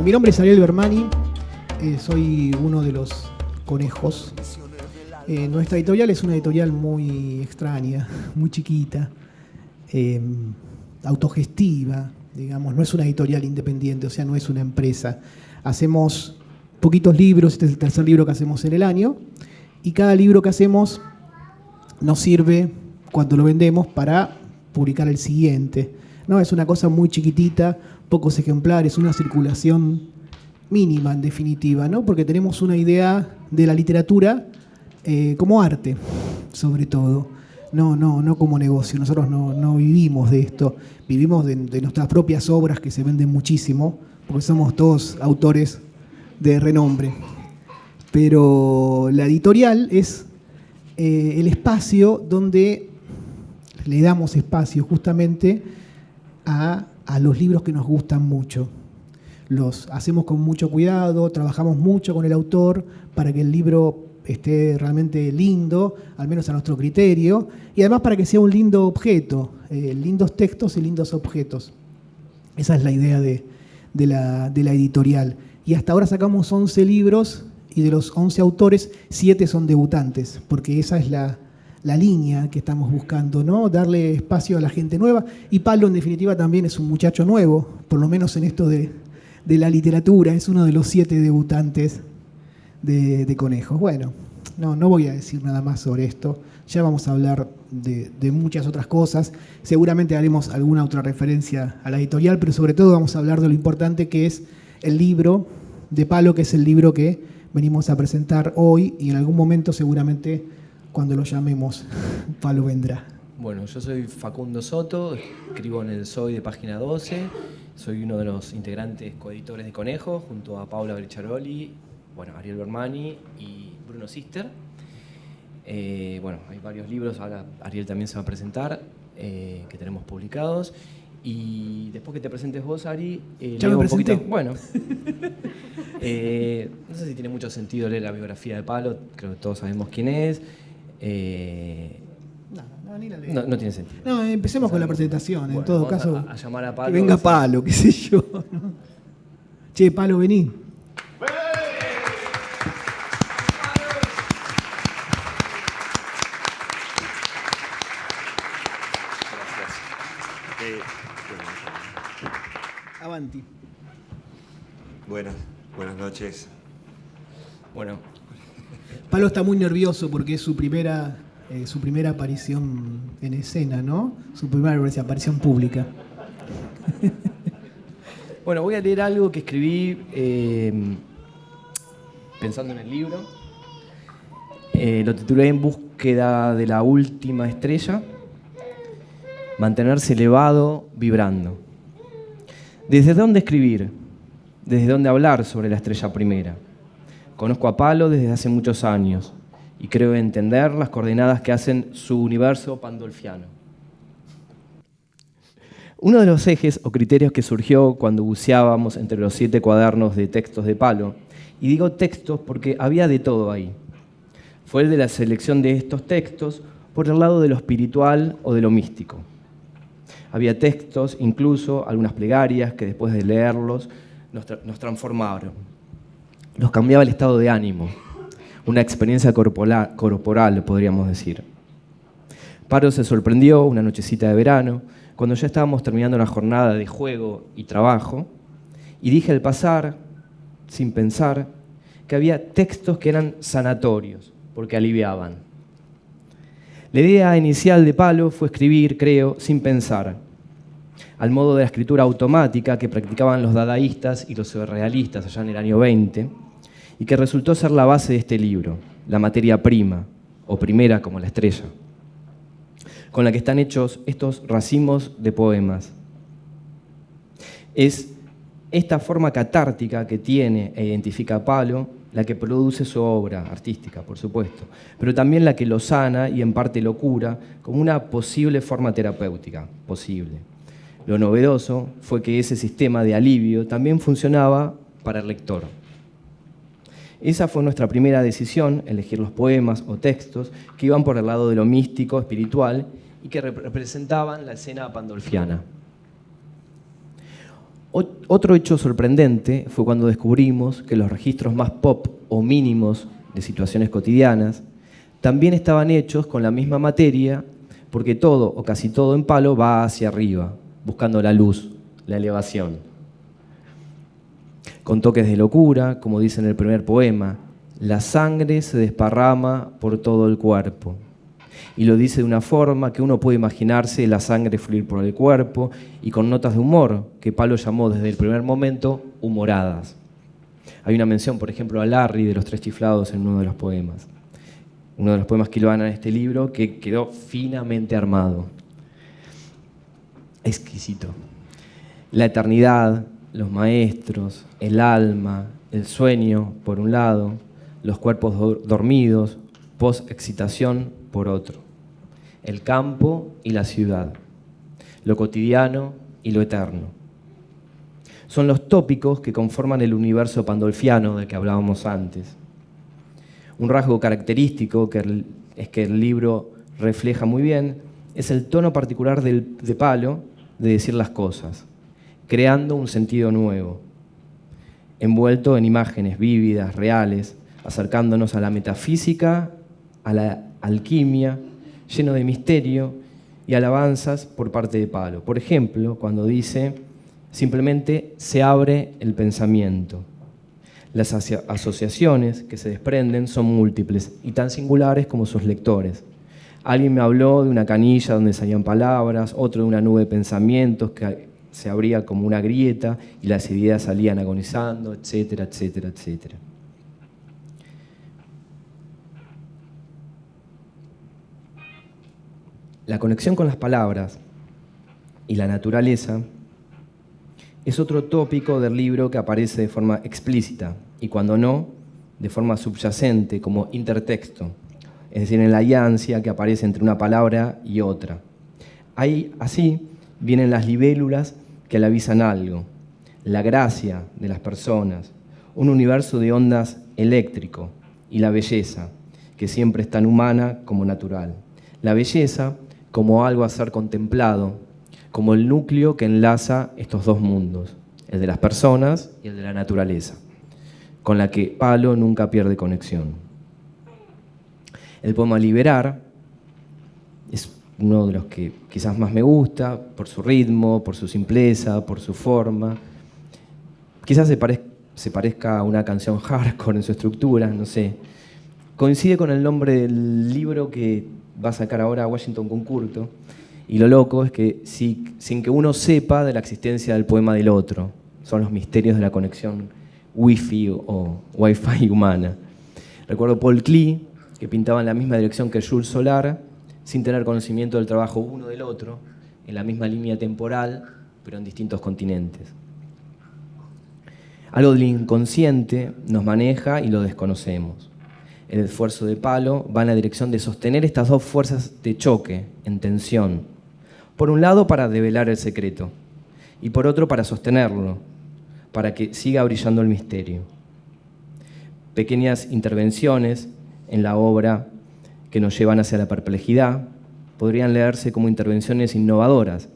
mi nombre es Ariel Bermani, soy uno de los conejos. Nuestra editorial es una editorial muy extraña, muy chiquita, autogestiva, digamos, no es una editorial independiente, o sea, no es una empresa. Hacemos poquitos libros, este es el tercer libro que hacemos en el año, y cada libro que hacemos nos sirve, cuando lo vendemos, para publicar el siguiente. No, es una cosa muy chiquitita, pocos ejemplares, una circulación mínima en definitiva, ¿no? Porque tenemos una idea de la literatura como arte, sobre todo, no como negocio. Nosotros no vivimos de esto, vivimos de nuestras propias obras que se venden muchísimo, porque somos todos autores de renombre. Pero la editorial es el espacio donde le damos espacio justamente a los libros que nos gustan mucho. Los hacemos con mucho cuidado, trabajamos mucho con el autor para que el libro esté realmente lindo, al menos a nuestro criterio, y además para que sea un lindo objeto, lindos textos y lindos objetos. Esa es la idea de la editorial. Y hasta ahora sacamos 11 libros y de los 11 autores, 7 son debutantes, porque esa es la línea que estamos buscando, ¿no? Darle espacio a la gente nueva. Y Palo, en definitiva, también es un muchacho nuevo, por lo menos en esto de la literatura, es uno de los 7 debutantes de Conejos. Bueno, no voy a decir nada más sobre esto, ya vamos a hablar de muchas otras cosas, seguramente haremos alguna otra referencia a la editorial, pero sobre todo vamos a hablar de lo importante que es el libro de Palo, que es el libro que venimos a presentar hoy, y en algún momento seguramente cuando lo llamemos Palo vendrá. Bueno, yo soy Facundo Soto, escribo en el SOY de Página 12, soy uno de los integrantes coeditores de Conejos, junto a Paula Brecciaroli, Ariel Bermani y Bruno Sister. Hay varios libros, ahora Ariel también se va a presentar, que tenemos publicados. Y después que te presentes vos, Ari, leo un poquito. Bueno, no sé si tiene mucho sentido leer la biografía de Palo, creo que todos sabemos quién es. Ni la leo. No tiene sentido. No, empecemos con la presentación, en todo caso. A llamar a Palo. Que venga Palo, qué sé yo. Che, Palo, vení. Avanti. Buenas noches. Bueno. Palo está muy nervioso porque es su primera aparición en escena, ¿no? Su primera aparición pública. Bueno, voy a leer algo que escribí pensando en el libro. Lo titulé En búsqueda de la última estrella. Mantenerse elevado, vibrando. ¿Desde dónde escribir? ¿Desde dónde hablar sobre la estrella primera? Conozco a Palo desde hace muchos años y creo entender las coordenadas que hacen su universo pandolfiano. Uno de los ejes o criterios que surgió cuando buceábamos entre los 7 cuadernos de textos de Palo, y digo textos porque había de todo ahí, fue el de la selección de estos textos por el lado de lo espiritual o de lo místico. Había textos, incluso algunas plegarias, que después de leerlos nos transformaron. Nos cambiaba el estado de ánimo, una experiencia corporal, podríamos decir. Palo se sorprendió una nochecita de verano, cuando ya estábamos terminando una jornada de juego y trabajo, y dije al pasar, sin pensar, que había textos que eran sanatorios, porque aliviaban. La idea inicial de Palo fue escribir, creo, sin pensar, al modo de la escritura automática que practicaban los dadaístas y los surrealistas allá en el año 20, y que resultó ser la base de este libro, la materia prima, o primera como la estrella, con la que están hechos estos racimos de poemas. Es esta forma catártica que tiene e identifica a Palo la que produce su obra artística, por supuesto, pero también la que lo sana y en parte lo cura como una posible forma terapéutica, posible. Lo novedoso fue que ese sistema de alivio también funcionaba para el lector. Esa fue nuestra primera decisión, elegir los poemas o textos que iban por el lado de lo místico, espiritual, y que representaban la escena pandolfiana. Otro hecho sorprendente fue cuando descubrimos que los registros más pop o mínimos de situaciones cotidianas también estaban hechos con la misma materia, porque todo o casi todo en Palo va hacia arriba, buscando la luz, la elevación. Con toques de locura, como dice en el primer poema, la sangre se desparrama por todo el cuerpo. Y lo dice de una forma que uno puede imaginarse la sangre fluir por el cuerpo y con notas de humor, que Palo llamó desde el primer momento humoradas. Hay una mención, por ejemplo, a Larry de los Tres Chiflados en uno de los poemas. Uno de los poemas que iluminan este libro, que quedó finamente armado. Exquisito. La eternidad, los maestros, el alma, el sueño, por un lado, los cuerpos dormidos, post-excitación, por otro. El campo y la ciudad, lo cotidiano y lo eterno. Son los tópicos que conforman el universo pandolfiano del que hablábamos antes. Un rasgo característico es que el libro refleja muy bien es el tono particular de Palo de decir las cosas, creando un sentido nuevo, envuelto en imágenes vívidas, reales, acercándonos a la metafísica, a la alquimia, lleno de misterio y alabanzas por parte de Palo. Por ejemplo, cuando dice, simplemente se abre el pensamiento. Las asociaciones que se desprenden son múltiples y tan singulares como sus lectores. Alguien me habló de una canilla donde salían palabras, otro de una nube de pensamientos que se abría como una grieta y las ideas salían agonizando, etcétera, etcétera, etcétera. La conexión con las palabras y la naturaleza es otro tópico del libro que aparece de forma explícita y cuando no, de forma subyacente, como intertexto, es decir, en la ayancia que aparece entre una palabra y otra. Ahí, así, vienen las libélulas que le avisan algo, la gracia de las personas, un universo de ondas eléctrico y la belleza, que siempre es tan humana como natural. La belleza como algo a ser contemplado, como el núcleo que enlaza estos dos mundos, el de las personas y el de la naturaleza, con la que Palo nunca pierde conexión. El poema Liberar es uno de los que quizás más me gusta, por su ritmo, por su simpleza, por su forma. Quizás se parezca a una canción hardcore en su estructura, no sé. Coincide con el nombre del libro que va a sacar ahora Washington Concurto, y lo loco es que sin que uno sepa de la existencia del poema del otro, son los misterios de la conexión wifi o wifi humana. Recuerdo Paul Klee, que pintaba en la misma dirección que Jules Solar, sin tener conocimiento del trabajo uno del otro, en la misma línea temporal, pero en distintos continentes. Algo del inconsciente nos maneja y lo desconocemos. El esfuerzo de Palo va en la dirección de sostener estas dos fuerzas de choque, en tensión. Por un lado, para develar el secreto, y por otro, para sostenerlo, para que siga brillando el misterio. Pequeñas intervenciones en la obra que nos llevan hacia la perplejidad podrían leerse como intervenciones innovadoras.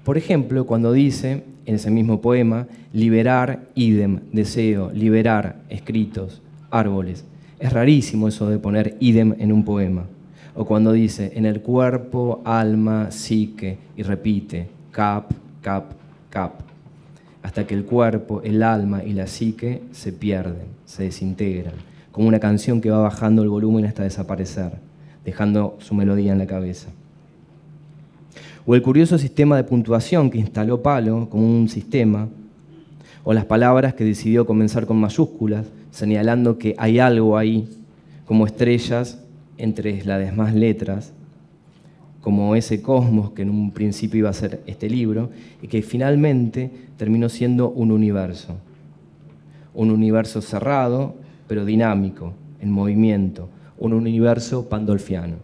Por ejemplo, cuando dice, en ese mismo poema, liberar, idem, deseo, liberar, escritos, árboles. Es rarísimo eso de poner idem en un poema. O cuando dice, en el cuerpo, alma, psique, y repite, cap, cap, cap, hasta que el cuerpo, el alma y la psique se pierden, se desintegran, como una canción que va bajando el volumen hasta desaparecer, dejando su melodía en la cabeza. O el curioso sistema de puntuación que instaló Palo como un sistema, o las palabras que decidió comenzar con mayúsculas, señalando que hay algo ahí, como estrellas entre las demás letras, como ese cosmos que en un principio iba a ser este libro, y que finalmente terminó siendo un universo cerrado, pero dinámico, en movimiento, un universo pandolfiano.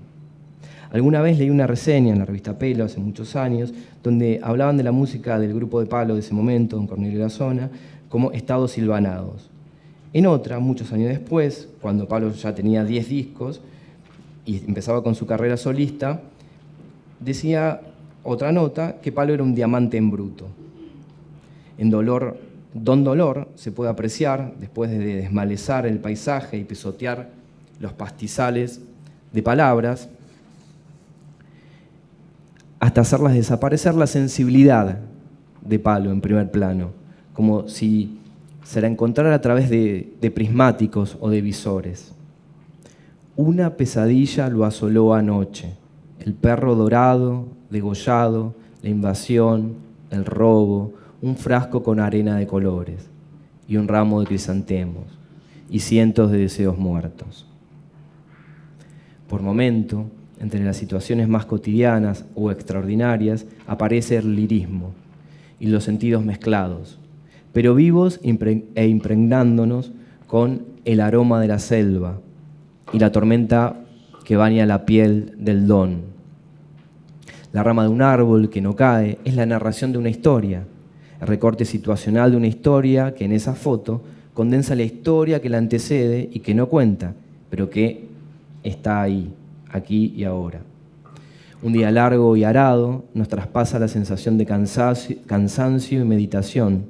Alguna vez leí una reseña en la revista Pelo, hace muchos años, donde hablaban de la música del grupo de Palo de ese momento, don Cornelio Gassona, como estados silvanados. En otra, muchos años después, cuando Palo ya tenía 10 discos y empezaba con su carrera solista, decía otra nota que Palo era un diamante en bruto, en dolor Don Dolor se puede apreciar después de desmalezar el paisaje y pisotear los pastizales de palabras, hasta hacerlas desaparecer la sensibilidad de Palo en primer plano, como si se la encontrara a través de prismáticos o de visores. Una pesadilla lo asoló anoche, el perro dorado, degollado, la invasión, el robo, un frasco con arena de colores y un ramo de crisantemos y cientos de deseos muertos. Por momento, entre las situaciones más cotidianas o extraordinarias, aparece el lirismo y los sentidos mezclados, pero vivos e impregnándonos con el aroma de la selva y la tormenta que baña la piel del don. La rama de un árbol que no cae es la narración de una historia, el recorte situacional de una historia que en esa foto condensa la historia que la antecede y que no cuenta, pero que está ahí, aquí y ahora. Un día largo y arado nos traspasa la sensación de cansancio y meditación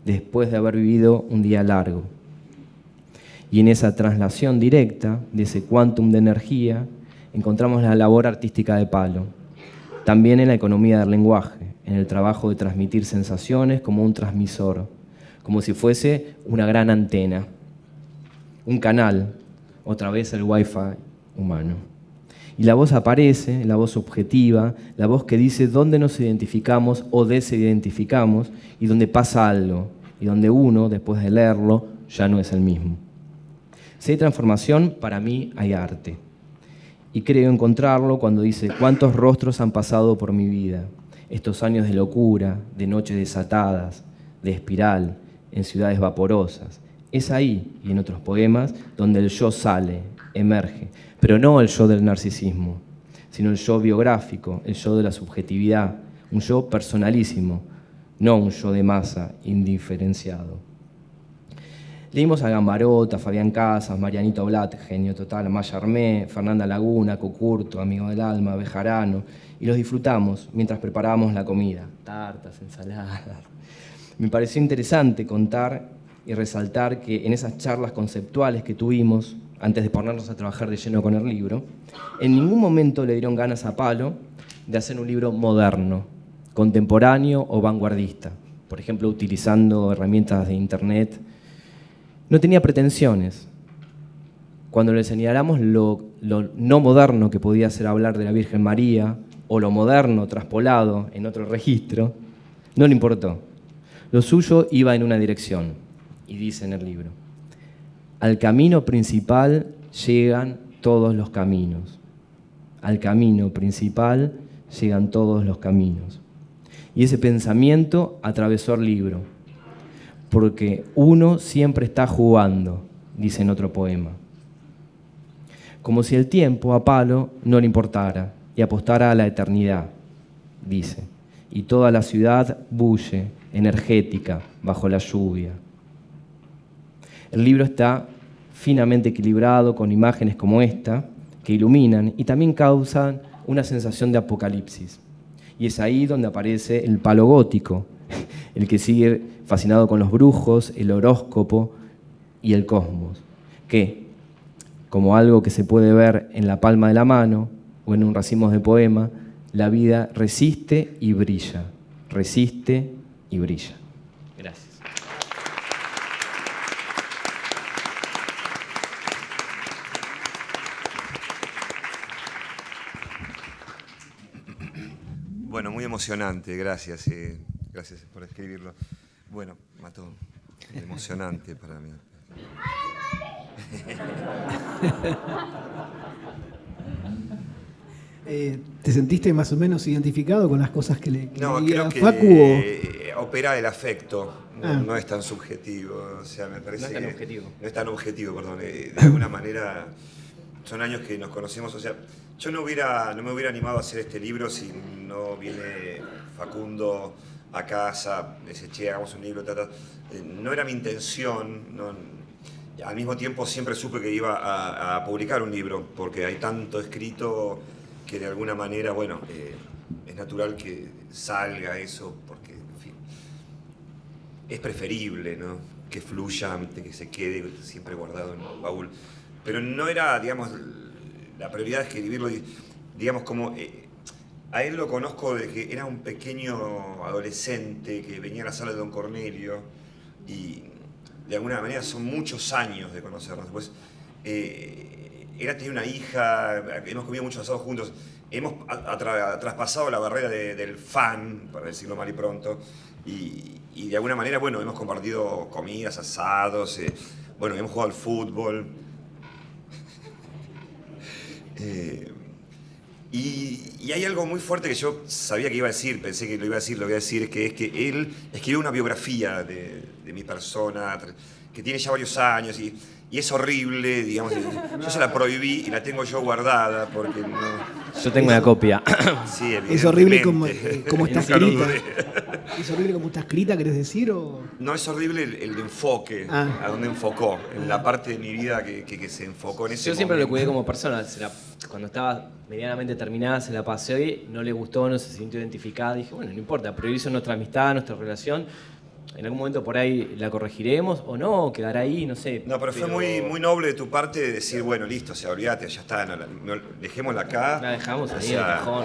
después de haber vivido un día largo. Y en esa traslación directa de ese quantum de energía encontramos la labor artística de Palo, también en la economía del lenguaje, en el trabajo de transmitir sensaciones como un transmisor, como si fuese una gran antena, un canal, otra vez el Wi-Fi humano. Y la voz aparece, la voz objetiva, la voz que dice dónde nos identificamos o desidentificamos y dónde pasa algo, y donde uno, después de leerlo, ya no es el mismo. Si hay transformación, para mí hay arte. Y creo encontrarlo cuando dice cuántos rostros han pasado por mi vida, estos años de locura, de noches desatadas, de espiral, en ciudades vaporosas. Es ahí, y en otros poemas, donde el yo sale, emerge, pero no el yo del narcisismo, sino el yo biográfico, el yo de la subjetividad, un yo personalísimo, no un yo de masa indiferenciado. Leímos a Gambarot, a Fabián Casas, Marianito Blatt, genio total, a Maya Armé, Fernanda Laguna, Cocurto, amigo del alma, Bejarano, y los disfrutamos mientras preparábamos la comida, tartas, ensaladas. Me pareció interesante contar y resaltar que en esas charlas conceptuales que tuvimos, antes de ponernos a trabajar de lleno con el libro, en ningún momento le dieron ganas a Palo de hacer un libro moderno, contemporáneo o vanguardista, por ejemplo, utilizando herramientas de internet. No tenía pretensiones. Cuando le señalamos lo no moderno que podía ser hablar de la Virgen María, o lo moderno traspolado en otro registro, no le importó. Lo suyo iba en una dirección, y dice en el libro: al camino principal llegan todos los caminos. Al camino principal llegan todos los caminos. Y ese pensamiento atravesó el libro, porque uno siempre está jugando, dice en otro poema. Como si el tiempo a Palo no le importara y apostara a la eternidad, dice. Y toda la ciudad bulle, energética, bajo la lluvia. El libro está finamente equilibrado con imágenes como esta, que iluminan y también causan una sensación de apocalipsis. Y es ahí donde aparece el Palo gótico, el que sigue fascinado con los brujos, el horóscopo y el cosmos, que, como algo que se puede ver en la palma de la mano o en un racimo de poema, la vida resiste y brilla, resiste y brilla. Gracias. Bueno, muy emocionante, gracias. Gracias por escribirlo. Bueno, Mató, emocionante para mí. ¿Te sentiste más o menos identificado con las cosas que leía creo que Facu? opera el afecto, no es tan subjetivo, o sea, me parece no es tan objetivo. No es tan objetivo, perdón. De alguna manera, son años que nos conocemos, o sea, yo no me hubiera animado a hacer este libro si no viene Facundo a casa, dice, che, hagamos un libro, no era mi intención, al mismo tiempo siempre supe que iba a publicar un libro, porque hay tanto escrito que de alguna manera, bueno, es natural que salga eso, porque, en fin. es preferible, ¿no? Que fluya antes que se quede siempre guardado en el baúl. Pero no era, digamos, la prioridad de escribirlo, digamos, como... a él lo conozco de que era un pequeño adolescente que venía a la sala de Don Cornelio y de alguna manera son muchos años de conocernos. Después, él tenía una hija, hemos comido muchos asados juntos, hemos traspasado la barrera del fan, para decirlo mal y pronto, y de alguna manera, bueno, hemos compartido comidas, asados, bueno, hemos jugado al fútbol. Y hay algo muy fuerte que yo sabía que iba a decir, pensé que lo iba a decir, lo voy a decir, es que él escribió una biografía de mi persona, que tiene ya varios años, y es horrible, digamos, yo se la prohibí y la tengo yo guardada, porque no... Yo tengo una copia. Sí, Es horrible como está Nunca lo escrita. dudé. ¿Es horrible como está escrita, querés decir? O... No, es horrible el enfoque, a dónde enfocó, en la parte de mi vida que se enfocó en ese Yo siempre lo momento. cuidé como persona. Cuando estaba medianamente terminada, se la pasé y no le gustó, no se sintió identificada. Dije, bueno, no importa, priorizo nuestra amistad, nuestra relación. En algún momento por ahí la corregiremos o no, quedará ahí, no sé. No, pero fue muy noble de tu parte de decir, bueno, listo, o sea, olvídate, ya está, dejémosla acá. La dejamos O ahí sea, en el cajón.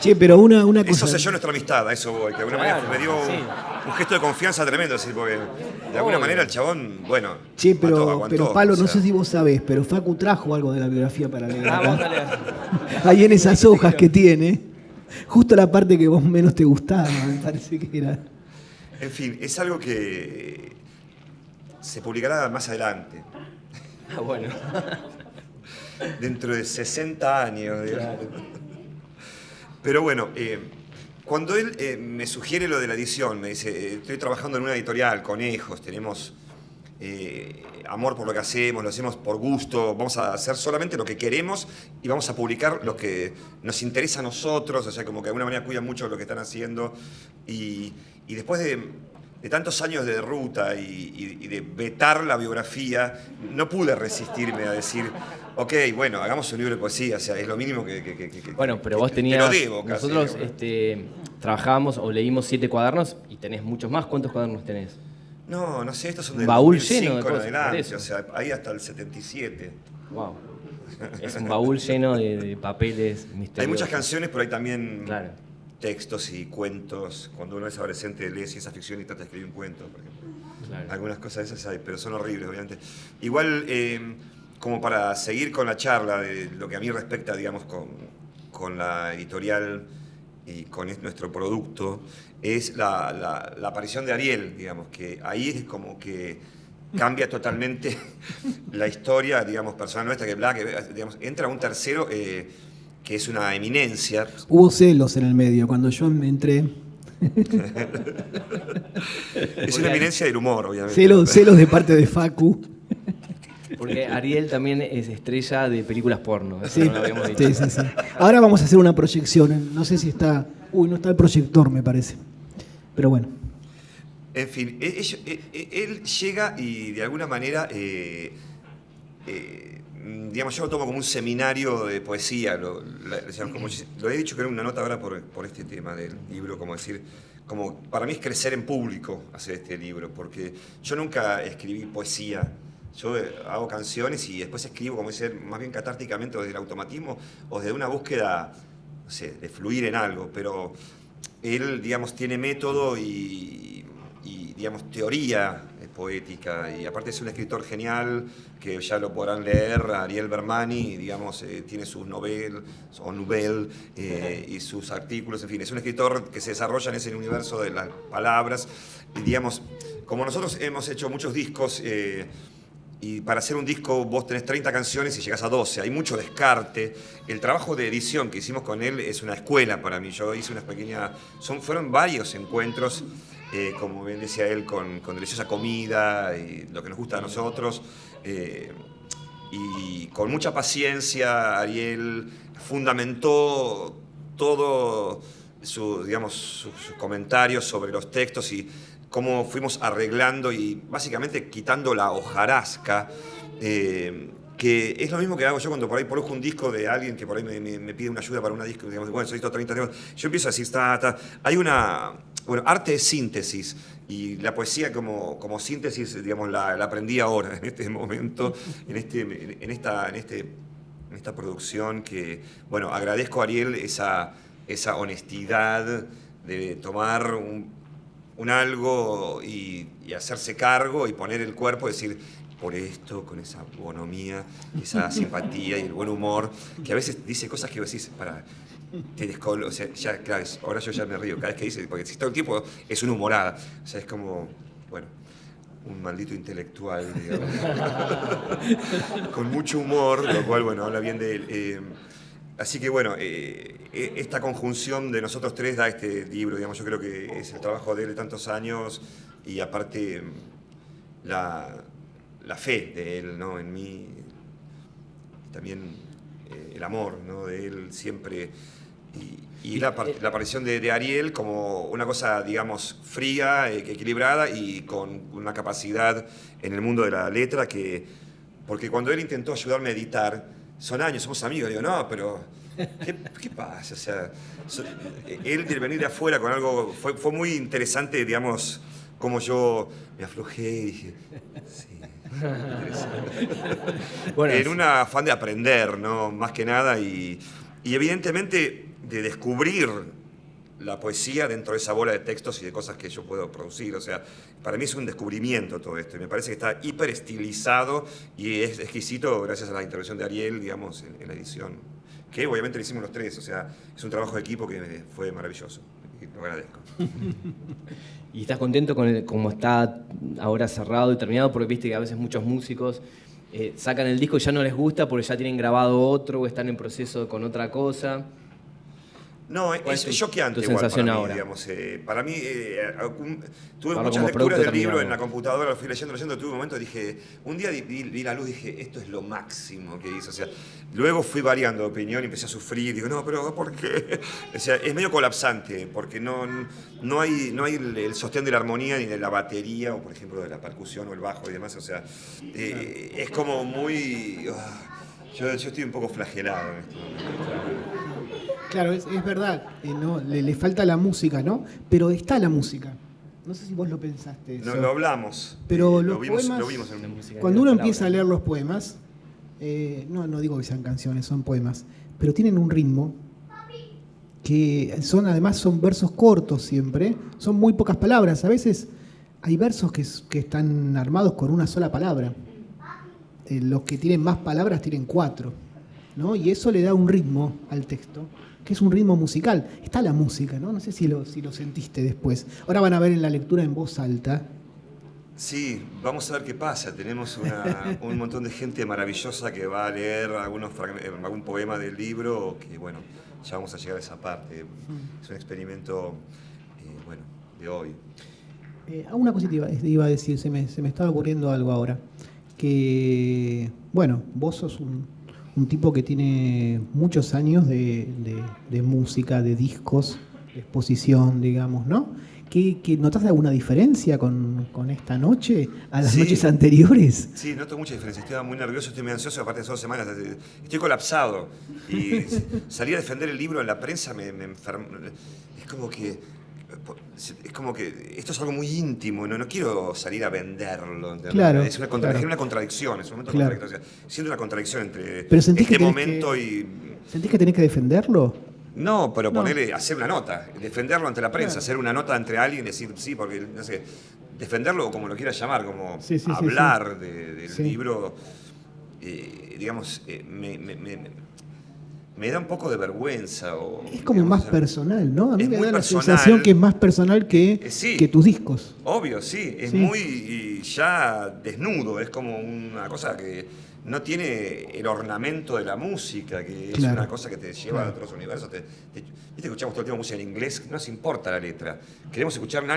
Che, pero una Eso cosa... selló nuestra amistad, a eso voy, que de alguna Claro, manera me dio sí. un gesto de confianza tremendo, decir, porque de alguna Obvio. manera el chabón, bueno, Che, pero aguantó, Palo, o no sea. sé si vos sabés, pero Facu trajo algo de la biografía para leer Ah, acá. vos dale. Ahí en esas hojas que tiene, justo la parte que vos menos te gustaba, me parece que era. En fin, es algo que se publicará más adelante, Ah, bueno. dentro de 60 años, digamos. Pero bueno, cuando él me sugiere lo de la edición, me dice, estoy trabajando en una editorial, Conejos, tenemos amor por lo que lo hacemos por gusto, vamos a hacer solamente lo que queremos y vamos a publicar lo que nos interesa a nosotros, o sea, como que de alguna manera cuidan mucho lo que están haciendo. Y después de tantos años de ruta y de vetar la biografía, no pude resistirme a decir, ok, bueno, hagamos un libro de poesía, o sea, es lo mínimo que Bueno, pero vos te tenías... lo debo casi, nosotros digamos. trabajábamos o leímos 7 cuadernos y tenés muchos más. ¿Cuántos cuadernos tenés? No sé, estos son Un del baúl 2005 lleno de en cosas, adelante, por eso. o sea, ahí hasta el 77. Wow. Es un baúl lleno de papeles misteriosos. Hay muchas canciones, pero hay también Claro. textos y cuentos. Cuando uno es adolescente lee ciencia ficción y trata de escribir un cuento, por ejemplo. Claro. Algunas cosas de esas hay, pero son horribles, obviamente. Igual, como para seguir con la charla de lo que a mí respecta, digamos, con la editorial y con nuestro producto, es la aparición de Ariel, digamos, que ahí es como que cambia totalmente la historia, digamos, personal nuestra, que digamos, entra un tercero que es una eminencia. Hubo celos en el medio, cuando yo me entré. Es una eminencia del humor, obviamente. Celos de parte de Facu. Porque Ariel también es estrella de películas porno. Eso Sí, no lo habíamos dicho. sí. Ahora vamos a hacer una proyección. No sé si está... Uy, no está el proyector, me parece. Pero bueno. En fin, él llega y de alguna manera, digamos, yo lo tomo como un seminario de poesía. Lo he dicho que era una nota ahora por este tema del libro, como decir, como para mí es crecer en público hacer este libro, porque yo nunca escribí poesía. Yo hago canciones y después escribo, como decir, más bien catárticamente o desde el automatismo o desde una búsqueda, no sé, de fluir en algo, pero él, digamos, tiene método y digamos, teoría poética, y aparte es un escritor genial, que ya lo podrán leer, Ariel Bermani, digamos, tiene sus novelas y sus artículos, en fin, es un escritor que se desarrolla en ese universo de las palabras, y digamos, como nosotros hemos hecho muchos discos, y para hacer un disco vos tenés 30 canciones y llegás a 12, hay mucho descarte. El trabajo de edición que hicimos con él es una escuela para mí. Yo hice unas pequeñas... Fueron varios encuentros, como bien decía él, con deliciosa comida y lo que nos gusta a nosotros. Y con mucha paciencia, Ariel fundamentó todo sus comentarios sobre los textos y cómo fuimos arreglando y básicamente quitando la hojarasca, que es lo mismo que hago yo cuando por ahí produzco un disco de alguien que por ahí me pide una ayuda para una disco, digamos, bueno, soy 30 temas, yo empiezo a decir, hay una bueno, arte es síntesis. Y la poesía como síntesis, digamos, la aprendí ahora, en este momento, en esta producción que, bueno, agradezco a Ariel esa honestidad de tomar un algo y hacerse cargo y poner el cuerpo, decir, por esto, con esa bonomía, esa simpatía y el buen humor, que a veces dice cosas que vos decís, te descolo, o sea, ya, claro, ahora yo ya me río cada vez que dice, porque si todo el tiempo es una humorada, o sea, es como, bueno, un maldito intelectual, digamos, con mucho humor, lo cual, bueno, habla bien de él. Así que, bueno, esta conjunción de nosotros tres da este libro, digamos, yo creo que es el trabajo de él de tantos años y aparte la fe de él, ¿no? En mí, también el amor, ¿no? De él siempre. Y la aparición de Ariel como una cosa, digamos, fría, equilibrada y con una capacidad en el mundo de la letra porque cuando él intentó ayudarme a editar, son años, somos amigos, digo, no, pero ¿qué pasa? O sea, él de venir de afuera con algo, fue muy interesante, digamos, como yo me aflojé y dije, sí. Bueno, en un afán de aprender, ¿no? Más que nada, y evidentemente de descubrir la poesía dentro de esa bola de textos y de cosas que yo puedo producir. O sea, para mí es un descubrimiento todo esto, y me parece que está hiper estilizado y es exquisito gracias a la intervención de Ariel, digamos, en la edición, que obviamente lo hicimos los tres. O sea, es un trabajo de equipo que fue maravilloso, y lo agradezco. ¿Y estás contento con cómo está ahora cerrado y terminado? Porque viste que a veces muchos músicos sacan el disco y ya no les gusta porque ya tienen grabado otro o están en proceso con otra cosa. No, es choqueante igual sensación para mí, ahora? digamos. Para mí, tuve Ahora muchas como lecturas producto del libro terminado. en la computadora, lo fui leyendo, tuve un momento, dije, un día vi la luz y dije, esto es lo máximo que hizo. O sea, luego fui variando de opinión y empecé a sufrir, digo, no, pero ¿por qué? O sea, es medio colapsante, porque no hay el sostén de la armonía ni de la batería, o por ejemplo de la percusión o el bajo y demás. O sea, es como muy... yo estoy un poco flagelado en este momento. Claro, es verdad, ¿no? Le falta la música, ¿no? Pero está la música. No sé si vos lo pensaste eso. No, lo hablamos, pero lo los vimos poemas, en la música. cuando uno empieza a leer los poemas, no digo que sean canciones, son poemas, pero tienen un ritmo que además son versos cortos siempre, son muy pocas palabras. A veces hay versos que están armados con una sola palabra. Los que tienen más palabras tienen 4, ¿no? Y eso le da un ritmo al texto, que es un ritmo musical. Está la música, ¿no? No sé si lo sentiste después. Ahora van a ver en la lectura en voz alta. Sí, vamos a ver qué pasa. Tenemos un montón de gente maravillosa que va a leer algún poema del libro, que bueno, ya vamos a llegar a esa parte. Es un experimento, bueno, de hoy. Una cosita iba a decir, se me estaba ocurriendo algo ahora. Que, bueno, vos sos un tipo que tiene muchos años de música, de discos, de exposición, digamos, ¿no? ¿Que notas alguna diferencia con esta noche a las noches anteriores? Sí, noto mucha diferencia. Estoy muy nervioso, estoy muy ansioso, aparte de 2 semanas. Estoy colapsado. Y salir a defender el libro en la prensa me enferma. Es como que esto es algo muy íntimo, no quiero salir a venderlo. Claro, es una contradicción, es un momento contradictorio. O sea, siento una contradicción entre este momento y... ¿Sentís que tenés que defenderlo? No, pero hacer una nota, defenderlo ante la prensa, hacer una nota entre alguien, decir sí, porque, no sé, defenderlo como lo quieras llamar, como hablar del libro, digamos, me da un poco de vergüenza. Es como digamos, más personal, ¿no? A mí me da la personal. sensación que es más personal que tus discos. Obvio, sí, es muy ya desnudo, es como una cosa que no tiene el ornamento de la música, que es una cosa que te lleva a otros universos. Viste, escuchamos todo el tiempo música en inglés, no nos importa la letra. Queremos escuchar no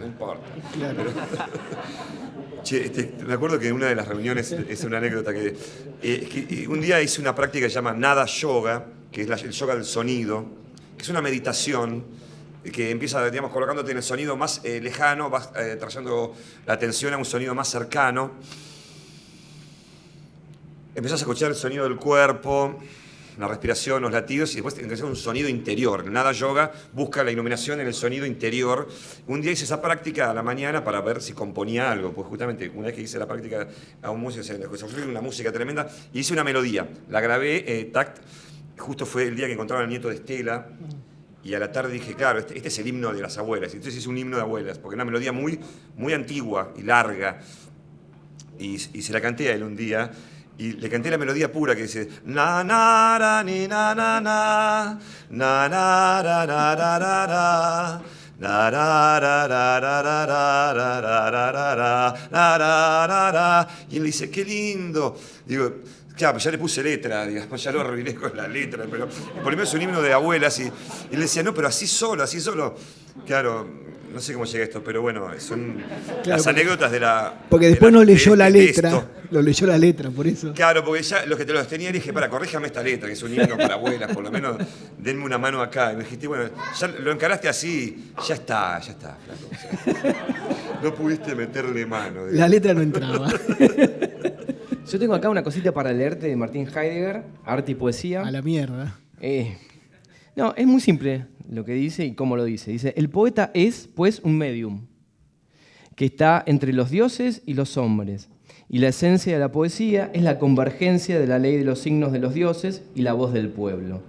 importa. Claro. Che, me acuerdo que en una de las reuniones, es una anécdota, que un día hice una práctica que se llama Nada Yoga, que es el yoga del sonido, que es una meditación que empieza, digamos, colocándote en el sonido más lejano, vas trayendo la atención a un sonido más cercano. Empezás a escuchar el sonido del cuerpo, una respiración, los latidos, y después tiene que ser un sonido interior. El Nada Yoga busca la iluminación en el sonido interior. Un día hice esa práctica a la mañana para ver si componía algo, pues justamente una vez que hice la práctica a un músico, se fue una música tremenda, y hice una melodía. La grabé, justo fue el día que encontraron al nieto de Estela, y a la tarde dije, claro, este es el himno de las abuelas. Entonces hice un himno de abuelas, porque es una melodía muy, muy antigua y larga. Y se la canté a él un día, y le canté la melodía pura que dice na na ra ni na na na na na ra ra ra ra ra na ra ra ra ra ra ra ra ra ra ra ra. Y él dice, qué lindo. Digo, claro, pues ya le puse letra, digamos, ya lo arruiné con la letra, pero por lo menos es un himno de abuelas, y él decía, no, pero así solo. Claro, no sé cómo llega esto, pero bueno, son las anécdotas de la... Porque después no leyó la letra, texto. lo leyó la letra, por eso. Claro, porque ya los que te los tenía, dije, corríjame esta letra, que es un himno para abuelas, por lo menos denme una mano acá. Y me dijiste, bueno, ya lo encaraste así, ya está, flaco. O sea, no pudiste meterle mano. La letra no entraba. Yo tengo acá una cosita para leerte de Martín Heidegger, Arte y Poesía. A la mierda. No, es muy simple lo que dice y cómo lo dice. Dice, el poeta es, pues, un medium que está entre los dioses y los hombres. Y la esencia de la poesía es la convergencia de la ley de los signos de los dioses y la voz del pueblo.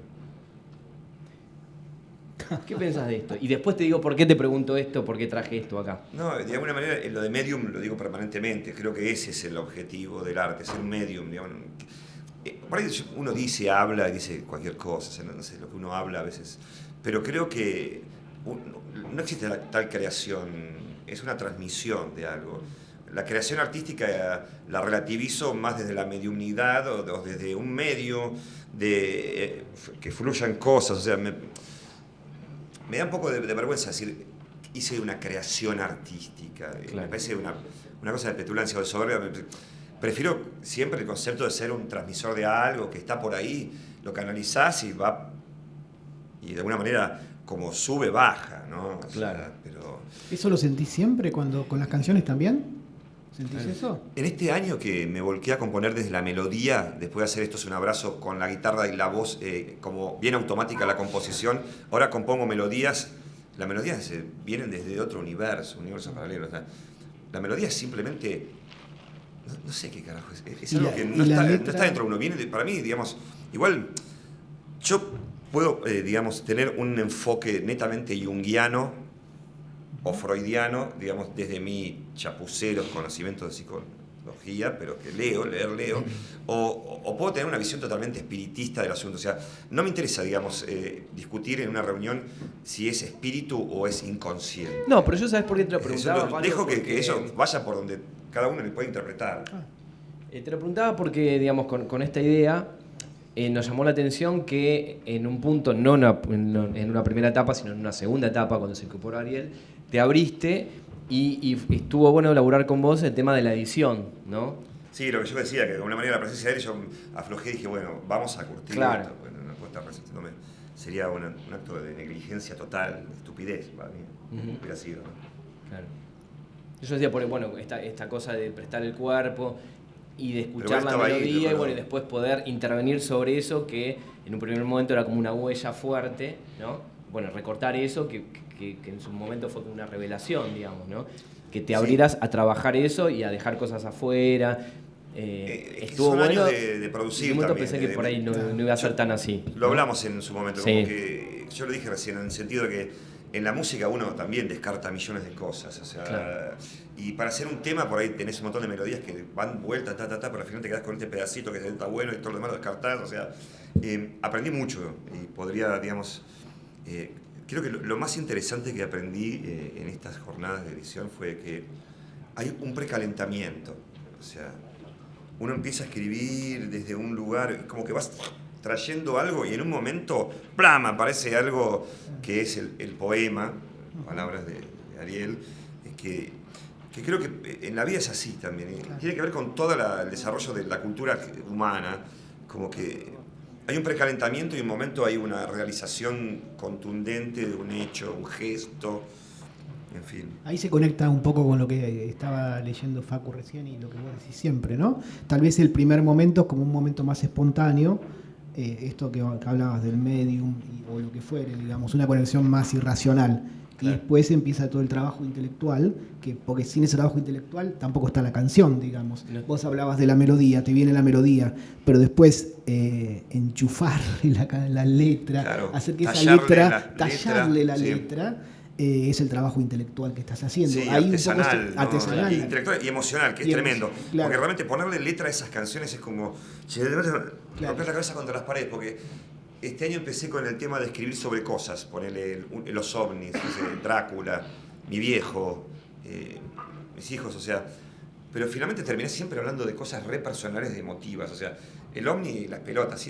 ¿Qué pensás de esto? Y después te digo por qué te pregunto esto, por qué traje esto acá. No, de alguna manera, lo de medium lo digo permanentemente. Creo que ese es el objetivo del arte, ser un medium, digamos. Por ahí uno dice, habla y dice cualquier cosa, o sea, no sé, lo que uno habla a veces. Pero creo que no existe tal creación, es una transmisión de algo. La creación artística la relativizo más desde la mediumnidad o desde un medio de que fluyan cosas. O sea, me da un poco de vergüenza decir, hice una creación artística. Claro. Me parece una cosa de petulancia o de soberbia. Prefiero siempre el concepto de ser un transmisor de algo que está por ahí, lo canalizás y va, y de alguna manera como sube, baja, ¿no? O claro. sea, pero... ¿Eso lo sentís siempre con las canciones también? ¿Sentís eso? En este año que me volqué a componer desde la melodía, después de hacer Esto es un abrazo con la guitarra y la voz, como bien automática la composición, ahora compongo melodías. Las melodías vienen desde otro universo paralelo. O sea, la melodía es simplemente... No sé qué carajo es algo que no está dentro de uno. Viene para mí, digamos, igual yo puedo, digamos, tener un enfoque netamente junguiano o freudiano, digamos, desde mi chapucero conocimiento de psicología, pero que leo, o puedo tener una visión totalmente espiritista del asunto. O sea, no me interesa, digamos, discutir en una reunión si es espíritu o es inconsciente. No, pero yo, ¿sabes por qué te lo preguntaba? Dejo que eso vaya por donde cada uno le puede interpretar. Te lo preguntaba porque, digamos, con esta idea nos llamó la atención que en un punto, no en una primera etapa, sino en una segunda etapa, cuando se incorporó Ariel, te abriste y estuvo bueno laburar con vos el tema de la edición, ¿no? Sí, lo que yo decía, que de alguna manera la presencia de él, yo aflojé y dije, bueno, vamos a curtir claro. esto. Bueno, no puedo estar presentándome. Sería un acto de negligencia total, de estupidez para mí. Hubiera sido, ¿no? Claro. Yo decía, bueno, esta cosa de prestar el cuerpo y de escuchar la melodía y después poder intervenir sobre eso, que en un primer momento era como una huella fuerte, ¿no? Bueno, recortar eso, que en su momento fue como una revelación, digamos, ¿no? Que te abrieras a trabajar eso y a dejar cosas afuera. Estuvo son bueno. Años de producir. En un momento también, pensé que por ahí no iba a ser tan así. Lo hablamos en su momento, sí. Como que yo lo dije recién, en el sentido de que en la música uno también descarta millones de cosas, o sea, claro. Y para hacer un tema por ahí tenés un montón de melodías que van vuelta, pero al final te quedás con este pedacito que está bueno y todo lo demás lo descartás, o sea, aprendí mucho y podría, digamos, creo que lo más interesante que aprendí en estas jornadas de edición fue que hay un precalentamiento, o sea, uno empieza a escribir desde un lugar, como que vas trayendo algo y en un momento, ¡plam!, aparece algo que es el poema, palabras de Ariel, que creo que en la vida es así también. Claro. Tiene que ver con todo el desarrollo de la cultura humana, como que hay un precalentamiento y en un momento hay una realización contundente de un hecho, un gesto, en fin. Ahí se conecta un poco con lo que estaba leyendo Facu recién y lo que vos decís siempre, ¿no? Tal vez el primer momento es como un momento más espontáneo, esto que hablabas del medium o lo que fuere, digamos, una conexión más irracional. Y Claro. después empieza todo el trabajo intelectual, porque sin ese trabajo intelectual tampoco está la canción, digamos. No. Vos hablabas de la melodía, te viene la melodía, pero después enchufarle la letra, Claro, hacer que esa tallarle letra, la tallarle la sí. letra, es el trabajo intelectual que estás haciendo. Sí, Ahí un artesanal, poco ¿no? artesanal. Intelectual y emocional, que es Y tremendo. claro. Porque realmente ponerle letra a esas canciones es como romper la cabeza contra las paredes, porque este año empecé con el tema de escribir sobre cosas, ponerle los ovnis, no sé, Drácula, mi viejo, mis hijos, o sea, pero finalmente terminé siempre hablando de cosas re personales, emotivas, o sea, el ovni y las pelotas,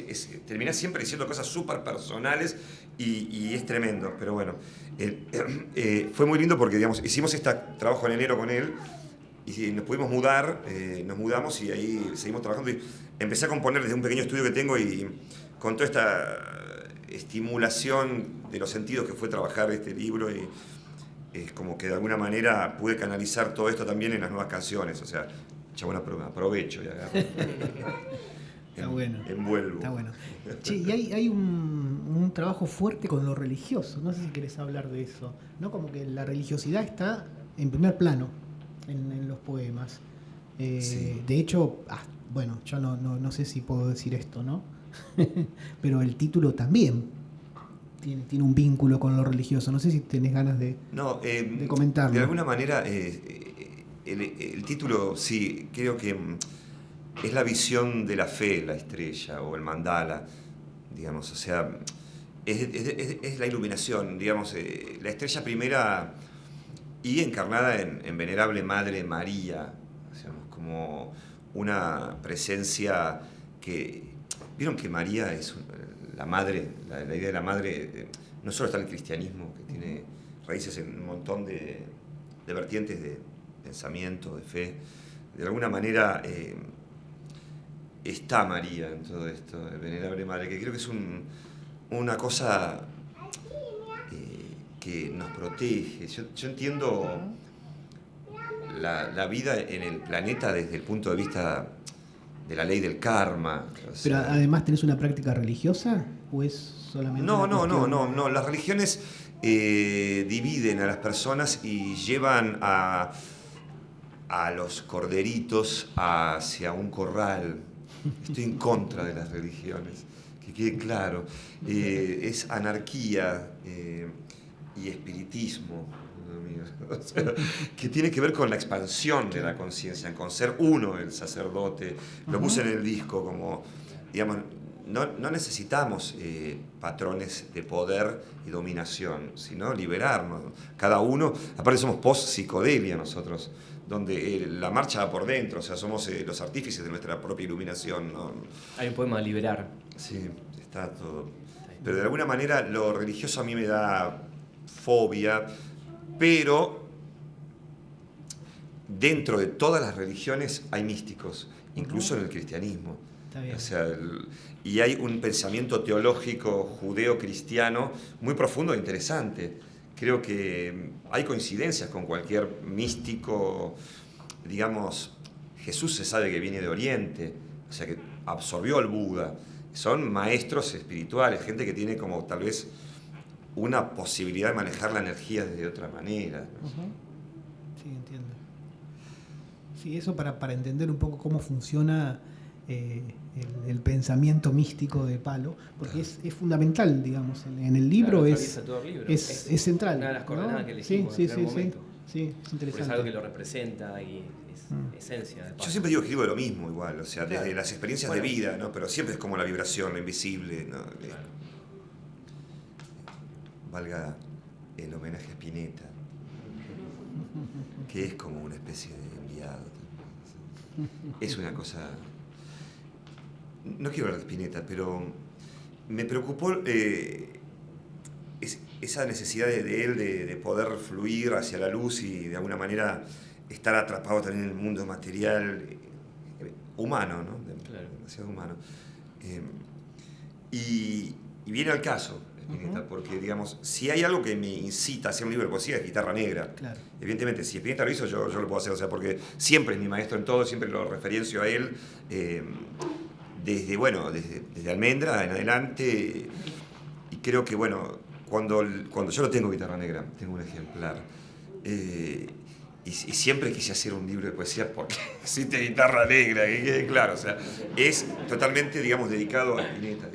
terminé siempre diciendo cosas súper personales y es tremendo, pero bueno, fue muy lindo porque, digamos, hicimos este trabajo en enero con él y nos pudimos mudar, nos mudamos y ahí seguimos trabajando y empecé a componer desde un pequeño estudio que tengo y con toda esta estimulación de los sentidos que fue trabajar este libro y es como que de alguna manera pude canalizar todo esto también en las nuevas canciones, o sea, chabón, aprovecho y agarro. Está bueno. Envuelvo. Está bueno. Che, y hay un trabajo fuerte con lo religioso. No sé si querés hablar de eso. ¿No? Como que la religiosidad está en primer plano en los poemas. Sí. De hecho, bueno, yo no sé si puedo decir esto, ¿no? Pero el título también tiene un vínculo con lo religioso. No sé si tenés ganas de comentarlo. De alguna manera, el título, sí, creo que es la visión de la fe, la estrella o el mandala, digamos, o sea, es la iluminación, digamos, la estrella primera y encarnada en venerable Madre María, digamos, como una presencia que, vieron que María es la madre, la idea de la madre no solo está en el cristianismo, que tiene raíces en un montón de vertientes de pensamiento, de fe, de alguna manera está María en todo esto, el venerable Madre, que creo que es una cosa que nos protege. Yo entiendo la vida en el planeta desde el punto de vista de la ley del karma. Pero además, ¿tenés una práctica religiosa o es solamente No, una cuestión? no. Las religiones dividen a las personas y llevan a los corderitos hacia un corral. Estoy en contra de las religiones, que quede claro. Es anarquía y espiritismo, o sea, que tiene que ver con la expansión de la conciencia, con ser uno el sacerdote. Lo puse en el disco como, digamos, no necesitamos patrones de poder y dominación, sino liberarnos. Cada uno, aparte somos post-psicodelia nosotros, donde la marcha va por dentro, o sea, somos los artífices de nuestra propia iluminación, ¿no? Hay un poema Liberar. Sí, está todo. Pero de alguna manera lo religioso a mí me da fobia, pero dentro de todas las religiones hay místicos, incluso en el cristianismo. Está bien. O sea, y hay un pensamiento teológico judeo-cristiano muy profundo e interesante. Creo que hay coincidencias con cualquier místico, digamos, Jesús se sabe que viene de Oriente, o sea que absorbió al Buda. Son maestros espirituales, gente que tiene como tal vez una posibilidad de manejar la energía de otra manera. Sí, entiendo. Sí, eso para entender un poco cómo funciona el pensamiento místico de Palo, porque es fundamental, digamos, en el libro, Claro, es atraviesa todo el libro. es central. Una de las coordenadas ¿no? que elegimos Sí, en primer momento. Sí, es Porque interesante. es algo que lo representa y es esencia de Yo Palo. siempre digo que escribo lo mismo igual, o sea, Claro. desde las experiencias Bueno. de vida, ¿no? Pero siempre es como la vibración, lo invisible, ¿no? Claro. Valga el homenaje a Spinetta, que es como una especie de enviado. Es una cosa... No quiero hablar de Spinetta, pero me preocupó esa necesidad de él de poder fluir hacia la luz y de alguna manera estar atrapado también en el mundo material, humano, ¿no? Claro. Demasiado humano. Y viene al caso, Spinetta, porque, digamos, si hay algo que me incita a hacer un libro de poesía es Guitarra Negra. Claro. Evidentemente, si Spinetta lo hizo, yo lo puedo hacer, o sea, porque siempre es mi maestro en todo, siempre lo referencio a él. desde Almendra en adelante. Y creo que, bueno, cuando yo no tengo Guitarra Negra, tengo un ejemplar. Y siempre quise hacer un libro de poesía porque existe Guitarra Negra, que quede claro. O sea, es totalmente, digamos, dedicado a Spinetta.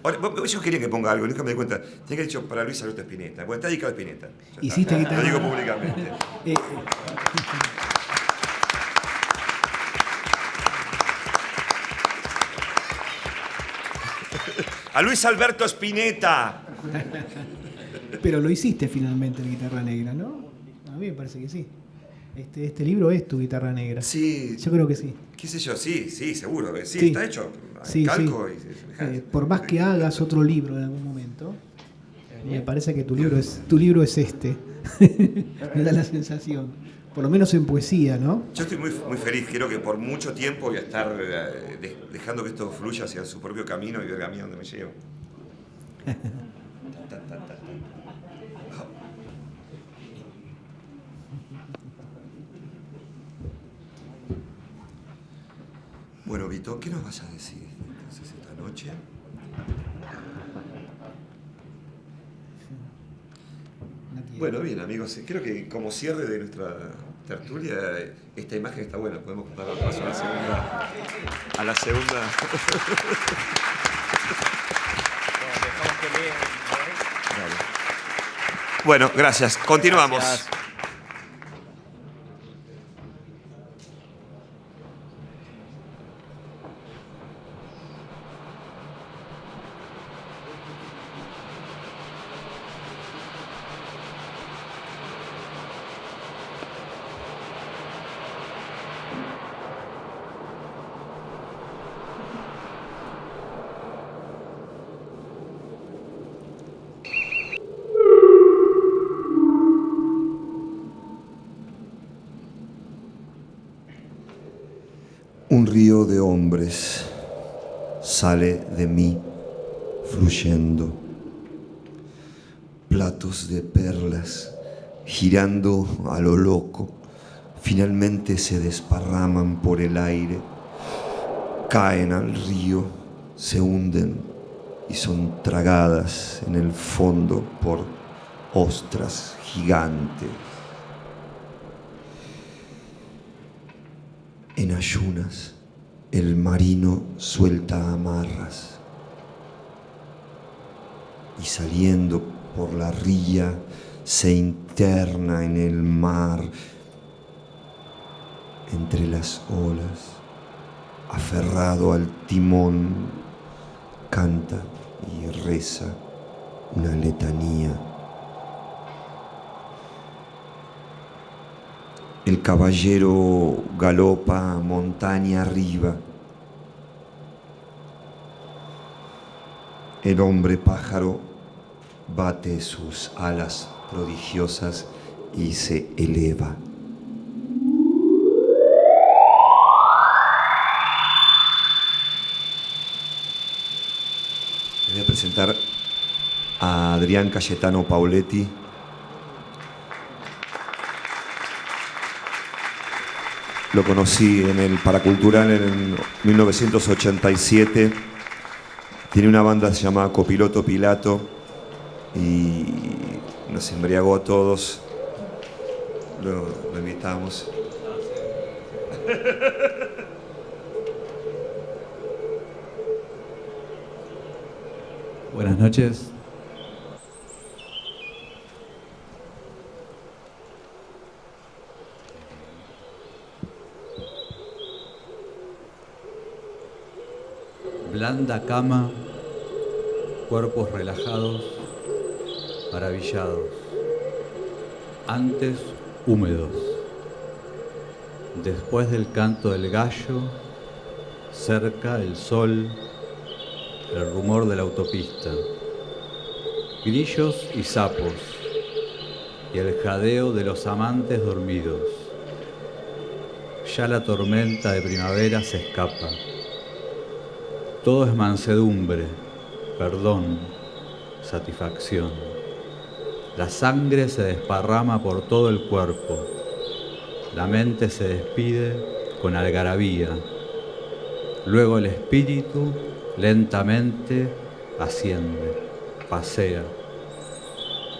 Ahora, ellos querían que ponga algo, nunca me di cuenta. Tenía que haber dicho para Luis Alberto Spinetta. Bueno, está dedicado a Spinetta. Hiciste Guitarra. Lo digo públicamente. A Luis Alberto Spinetta. Pero lo hiciste finalmente en Guitarra Negra, ¿no? A mí me parece que sí. Este libro es tu Guitarra Negra. Sí. Yo creo que sí. ¿Qué sé yo? Sí, seguro. Sí, Sí. está hecho. Sí, Calco sí. y Por más que hagas otro libro en algún momento, me parece que tu libro es este. Me da la sensación. Por lo menos en poesía, ¿no? Yo estoy muy, muy feliz. Creo que por mucho tiempo voy a estar dejando que esto fluya hacia su propio camino y ver a mí dónde me llevo. Bueno, Vito, ¿qué nos vas a decir entonces esta noche? Bueno, bien, amigos, creo que como cierre de nuestra tertulia, esta imagen está buena. Podemos dar el paso a la segunda. Bueno, gracias. Continuamos. Gracias. Un río de hombres sale de mí fluyendo. Platos de perlas girando a lo loco, finalmente se desparraman por el aire, caen al río, se hunden y son tragadas en el fondo por ostras gigantes. En ayunas, el marino suelta amarras y saliendo por la ría se interna en el mar entre las olas, aferrado al timón, canta y reza una letanía. El caballero galopa montaña arriba. El hombre pájaro bate sus alas prodigiosas y se eleva. Les voy a presentar a Adrián Cayetano Pauletti. Lo conocí en el Paracultural en 1987. Tiene una banda llamada Copiloto Pilato y nos embriagó a todos. Lo invitamos. Buenas noches. Blanda cama, cuerpos relajados, maravillados, antes húmedos. Después del canto del gallo, cerca el sol, el rumor de la autopista, grillos y sapos, y el jadeo de los amantes dormidos. Ya la tormenta de primavera se escapa. Todo es mansedumbre, perdón, satisfacción. La sangre se desparrama por todo el cuerpo. La mente se despide con algarabía. Luego el espíritu lentamente asciende, pasea.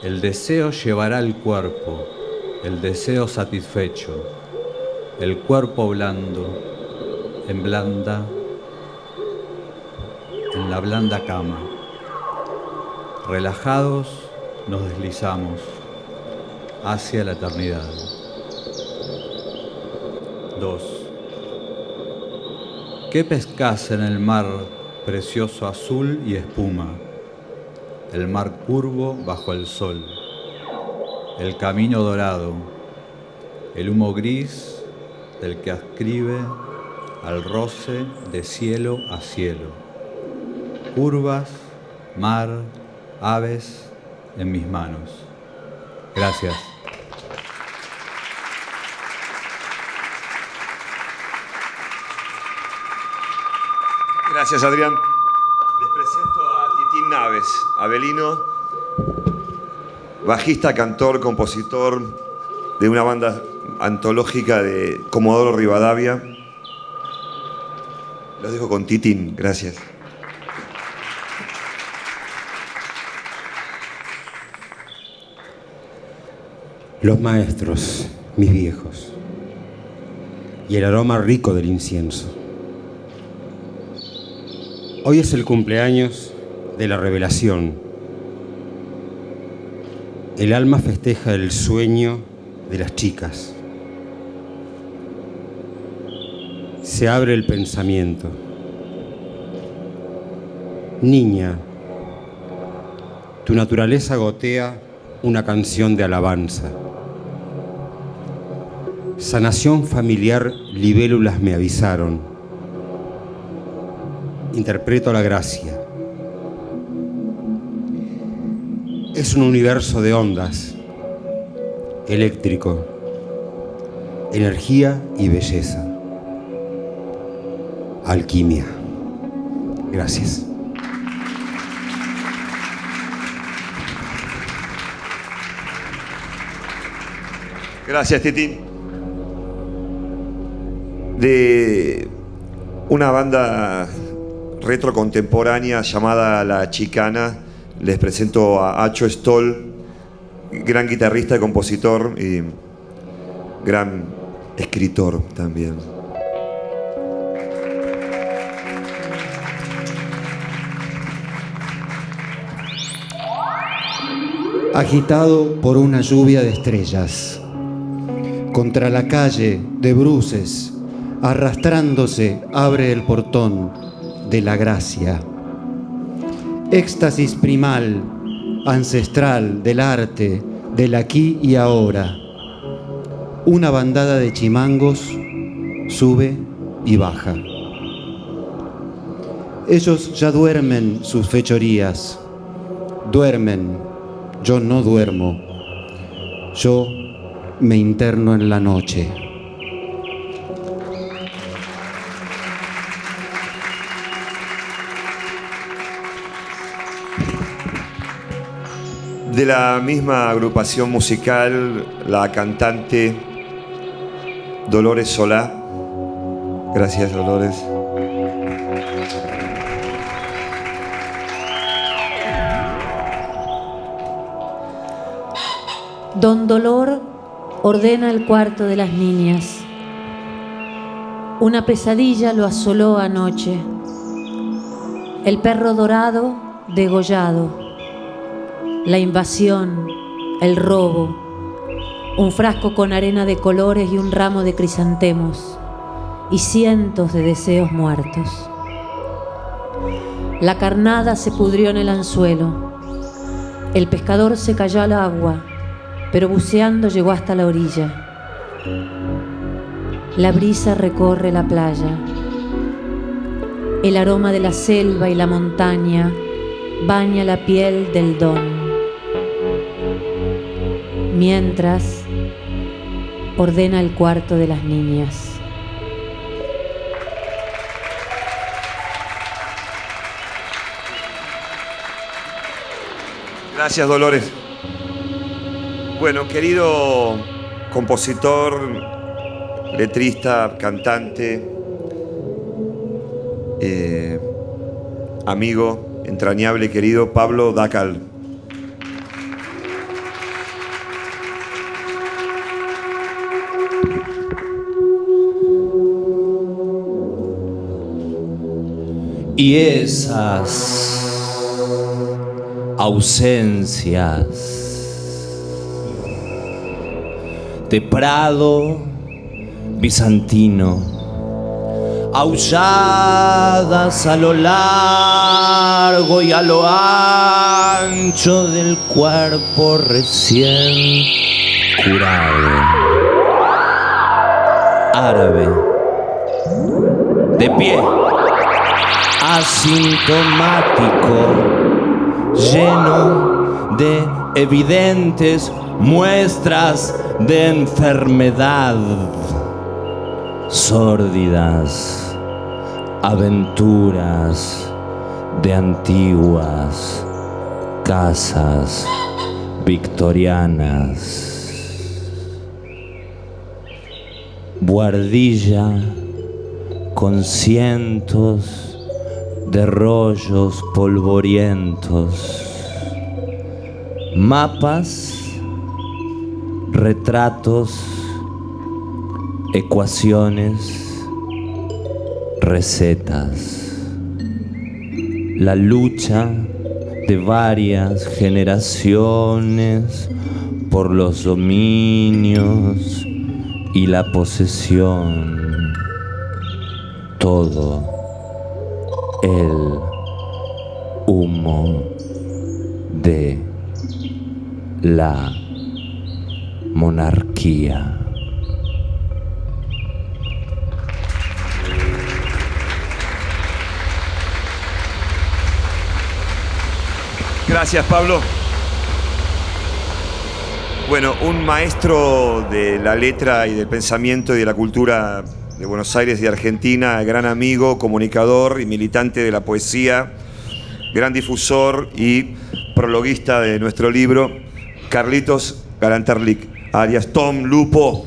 El deseo llevará al cuerpo, el deseo satisfecho, el cuerpo blando, en la blanda cama. Relajados nos deslizamos hacia la eternidad. 2. ¿Qué pescás en el mar precioso azul y espuma? El mar curvo bajo el sol, el camino dorado, el humo gris del que ascribe al roce de cielo a cielo. Curvas, mar, aves en mis manos. Gracias. Gracias, Adrián. Les presento a Titín Naves, abelino, bajista, cantor, compositor de una banda antológica de Comodoro Rivadavia. Los dejo con Titín. Gracias. Los maestros, mis viejos, y el aroma rico del incienso. Hoy es el cumpleaños de la revelación. El alma festeja el sueño de las chicas. Se abre el pensamiento. Niña, tu naturaleza gotea una canción de alabanza. Sanación familiar, libélulas me avisaron. Interpreto la gracia. Es un universo de ondas, eléctrico, energía y belleza. Alquimia. Gracias. Gracias, Titín. De una banda retrocontemporánea llamada La Chicana, les presento a Acho Stoll, gran guitarrista y compositor y gran escritor también. Agitado por una lluvia de estrellas, contra la calle de bruces, arrastrándose, abre el portón de la gracia. Éxtasis primal, ancestral del arte, del aquí y ahora. Una bandada de chimangos sube y baja. Ellos ya duermen sus fechorías. Duermen, yo no duermo. Yo me interno en la noche. De la misma agrupación musical, la cantante Dolores Solá. Gracias, Dolores. Don Dolor ordena el cuarto de las niñas. Una pesadilla lo asoló anoche. El perro dorado degollado. La invasión, el robo, un frasco con arena de colores y un ramo de crisantemos y cientos de deseos muertos. La carnada se pudrió en el anzuelo. El pescador se cayó al agua, pero buceando llegó hasta la orilla. La brisa recorre la playa. El aroma de la selva y la montaña baña la piel del don. Mientras ordena el cuarto de las niñas. Gracias, Dolores. Bueno, querido compositor, letrista, cantante, amigo entrañable y querido Pablo Dacal. Y esas ausencias de prado bizantino, aulladas a lo largo y a lo ancho del cuerpo recién curado, árabe, de pie, asintomático, lleno de evidentes muestras de enfermedad, sórdidas aventuras de antiguas casas victorianas, buhardilla con cientos de rollos polvorientos, mapas, retratos, ecuaciones, recetas. La lucha de varias generaciones por los dominios y la posesión. Todo el humo de la monarquía. Gracias, Pablo. Bueno, un maestro de la letra y del pensamiento y de la cultura de Buenos Aires y Argentina, gran amigo, comunicador y militante de la poesía, gran difusor y prologuista de nuestro libro, Carlitos Galanterlic, alias Tom Lupo.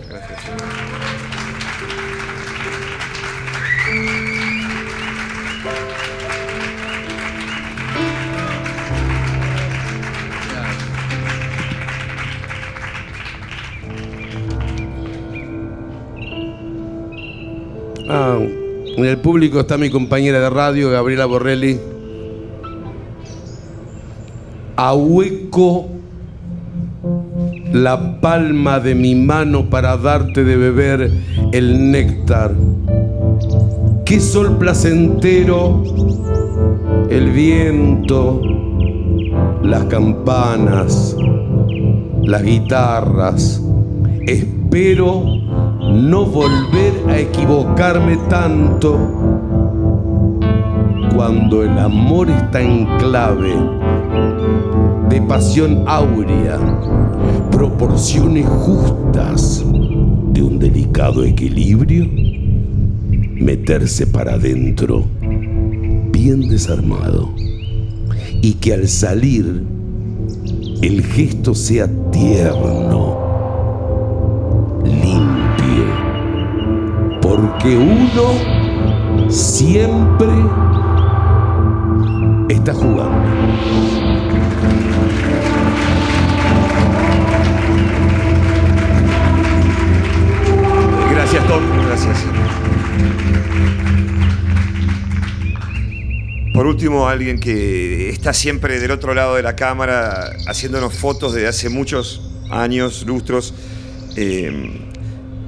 En el público está mi compañera de radio, Gabriela Borrelli. Ahueco la palma de mi mano para darte de beber el néctar. Qué sol placentero, el viento, las campanas, las guitarras. Espero no volver a equivocarme tanto cuando el amor está en clave de pasión áurea, proporciones justas de un delicado equilibrio, meterse para adentro bien desarmado y que al salir el gesto sea tierno, limpio, porque uno siempre está jugando. Gracias, Tom. Gracias. Por último, alguien que está siempre del otro lado de la cámara haciéndonos fotos desde hace muchos años, lustros.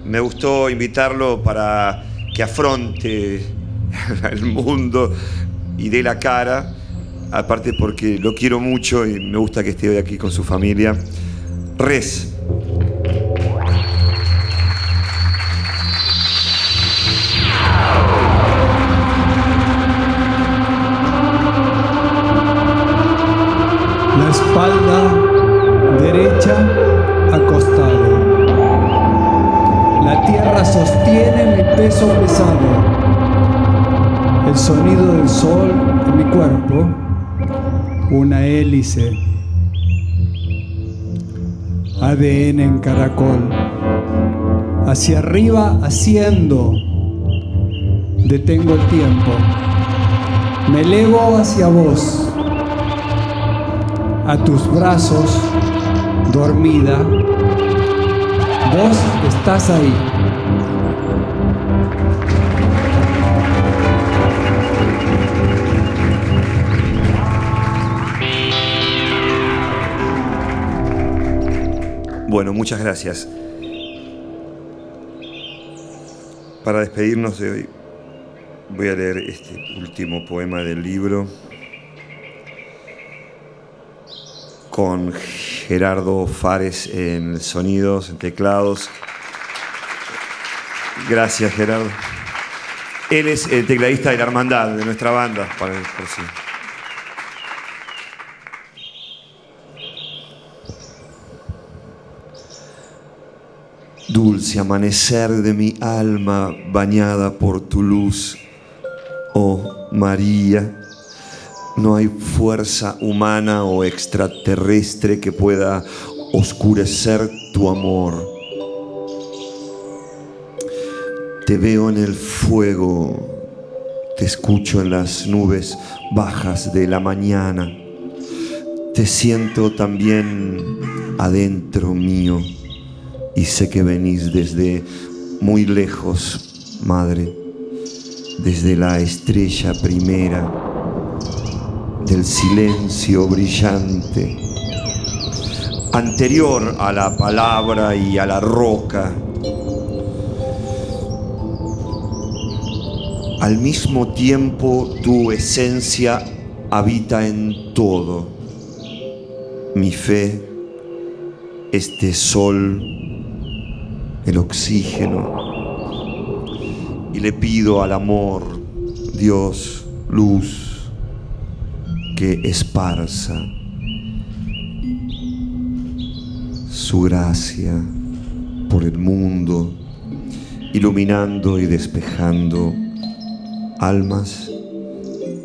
Me gustó invitarlo para que afronte el mundo y dé la cara, aparte porque lo quiero mucho y me gusta que esté hoy aquí con su familia. Res. La espalda derecha acostado. La tierra sostiene mi peso pesado. El sonido del sol en mi cuerpo, una hélice. ADN en caracol. Hacia arriba haciendo. Detengo el tiempo. Me elevo hacia vos, a tus brazos, dormida. Vos estás ahí. Bueno, muchas gracias. Para despedirnos de hoy, voy a leer este último poema del libro con Gerardo Fares en sonidos, en teclados. Gracias, Gerardo. Él es el tecladista de la Hermandad, de nuestra banda, por sí. Dulce amanecer de mi alma bañada por tu luz, oh María, no hay fuerza humana o extraterrestre que pueda oscurecer tu amor. Te veo en el fuego, te escucho en las nubes bajas de la mañana, te siento también adentro mío. Y sé que venís desde muy lejos, Madre, desde la estrella primera, del silencio brillante, anterior a la palabra y a la roca. Al mismo tiempo, tu esencia habita en todo. Mi fe, este sol, el oxígeno, y le pido al amor, Dios, luz, que esparza su gracia por el mundo, iluminando y despejando almas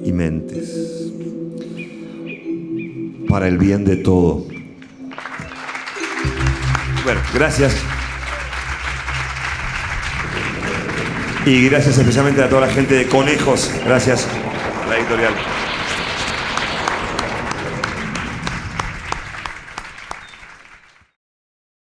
y mentes, para el bien de todo. Bueno, gracias. Y gracias especialmente a toda la gente de Conejos. Gracias a la editorial.